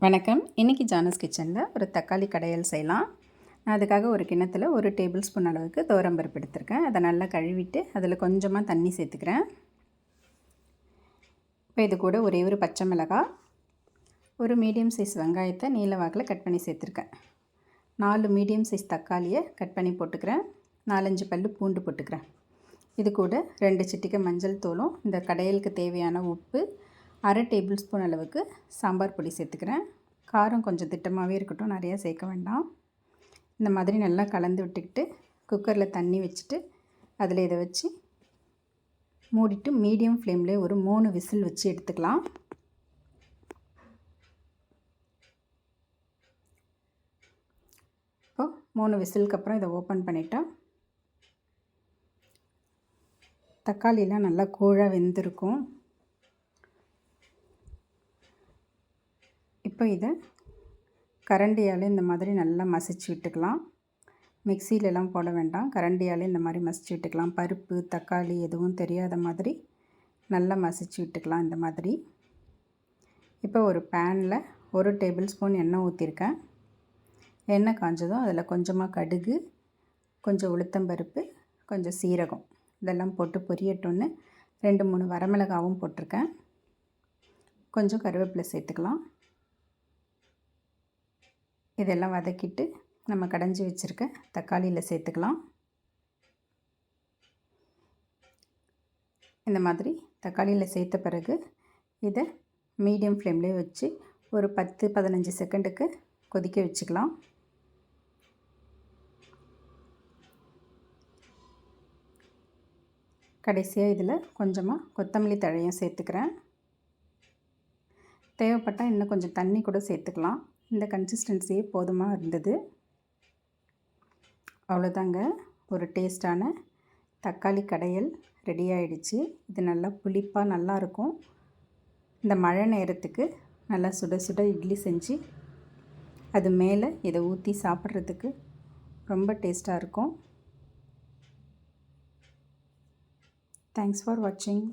வணக்கம். இன்றைக்கி ஜானஸ் கிச்சனில் ஒரு தக்காளி கடையல் செய்யலாம். நான் அதுக்காக ஒரு கிண்ணத்தில் 1 டேபிள் ஸ்பூன் அளவுக்கு துவரம்பருப்பு எடுத்திருக்கேன். அதை நல்லா கழுவிட்டு அதில் கொஞ்சமாக தண்ணி சேர்த்துக்கிறேன். இப்போ இது கூட ஒரே ஒரு பச்சை மிளகாய், ஒரு மீடியம் சைஸ் வெங்காயத்தை நீல வாக்கில் கட் பண்ணி சேர்த்துருக்கேன். 4 மீடியம் சைஸ் தக்காளியை கட் பண்ணி போட்டுக்கிறேன். 4-5 பல் பூண்டு போட்டுக்கிறேன். இது கூட 2 சிட்டிகை மஞ்சள் தூளும், இந்த கடையலுக்கு தேவையான உப்பு, 1/2 டேபிள் ஸ்பூன் அளவுக்கு சாம்பார் பொடி சேர்த்துக்கிறேன். காரம் கொஞ்சம் திட்டமாகவே இருக்கட்டும், நிறையா சேர்க்க வேண்டாம். இந்த மாதிரி நல்லா கலந்து விட்டுக்கிட்டு குக்கரில் தண்ணி வச்சுட்டு அதில் இதை வச்சு மூடிட்டு மீடியம் ஃப்ளேமில் ஒரு 3 விசில் வச்சு எடுத்துக்கலாம். இப்போது 3 விசிலுக்கு அப்புறம் இதை ஓப்பன் பண்ணிட்டா தக்காளிலாம் நல்லா கூழாக வெந்திருக்கும். இப்போ இதை கரண்டியால் இந்த மாதிரி நல்லா மசிச்சு விட்டுக்கலாம். மிக்சிலெலாம் போட வேண்டாம், கரண்டியால் இந்த மாதிரி மசிச்சு விட்டுக்கலாம். பருப்பு தக்காளி எதுவும் தெரியாத மாதிரி நல்லா மசிச்சு விட்டுக்கலாம் இந்த மாதிரி. இப்போ ஒரு பேனில் 1 டேபிள் ஸ்பூன் எண்ணெய் ஊற்றிருக்கேன். எண்ணெய் காஞ்சதும் அதில் கொஞ்சமாக கடுகு, கொஞ்சம் உளுத்தம்பருப்பு, கொஞ்சம் சீரகம் இதெல்லாம் போட்டு பொரியட்டோன்னு 2-3 வரமிளகாவும் போட்டிருக்கேன். கொஞ்சம் கருவேப்பிலை சேர்த்துக்கலாம். இதெல்லாம் வதக்கிட்டு நம்ம கடைஞ்சி வச்சுருக்க தக்காளியில் சேர்த்துக்கலாம். இந்த மாதிரி தக்காளியில் சேர்த்த பிறகு இதை மீடியம் ஃப்ளேம்லேயே வச்சு ஒரு 10-15 செகண்டுக்கு கொதிக்க வச்சுக்கலாம். கடைசியாக இதில் கொஞ்சமாக கொத்தமல்லி தழையும் சேர்த்துக்கிறேன். தேவைப்பட்டால் இன்னும் கொஞ்சம் தண்ணி கூட சேர்த்துக்கலாம். இந்த கன்சிஸ்டன்சியே போதுமாக இருந்தது. அவ்வளோதாங்க, ஒரு டேஸ்டான தக்காளி கடையல் ரெடி ஆகிடுச்சு. இது நல்லா புளிப்பாக நல்லாயிருக்கும். இந்த மழை நேரத்துக்கு நல்லா சுட சுட இட்லி செஞ்சு அது மேலே இதை ஊற்றி சாப்பிட்றதுக்கு ரொம்ப டேஸ்ட்டாக இருக்கும். தேங்க்ஸ் ஃபார் வாட்சிங்.